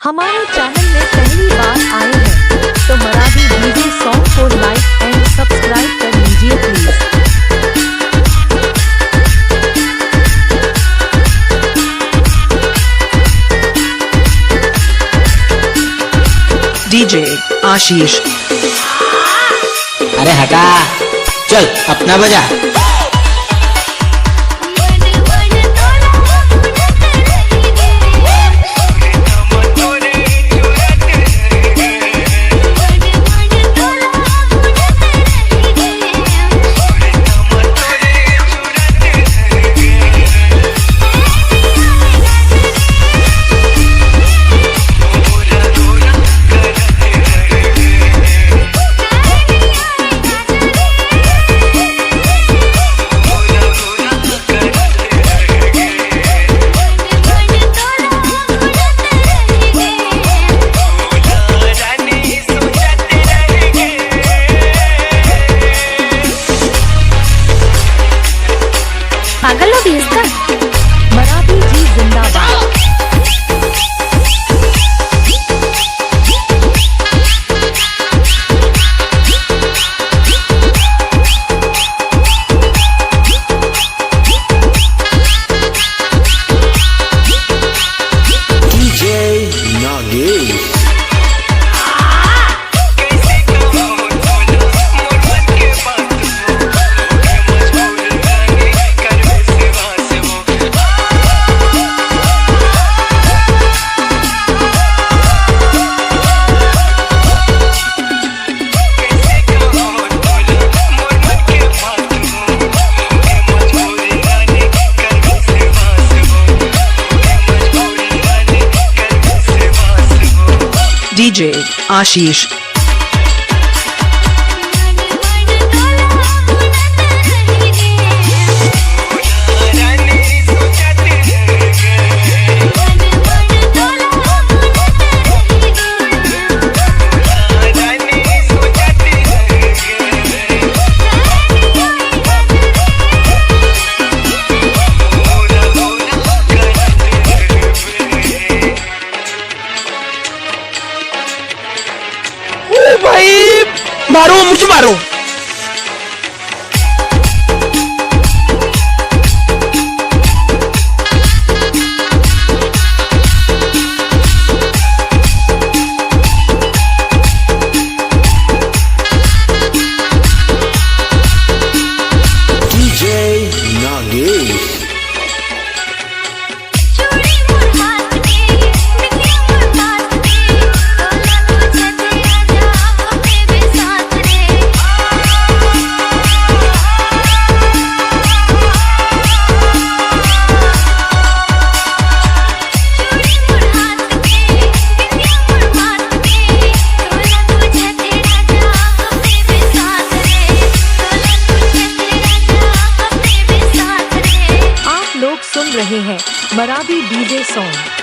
हमारे चैनल में पहली बार आए हैं तो मराठी डीजे सॉन्ग को लाइक एंड सब्सक्राइब कर लीजिए प्लीज। डीजे आशीष। अरे हटा, चल अपना बजा। पागल हो गई इसका। मराठी जी जिंदाबाद। डीजे नागेश। डीजे आशीष। भाई मारो, मुझे मारो। डीजे नागेश। आप लोग सुन रहे हैं मराठी डीजे सॉन्ग।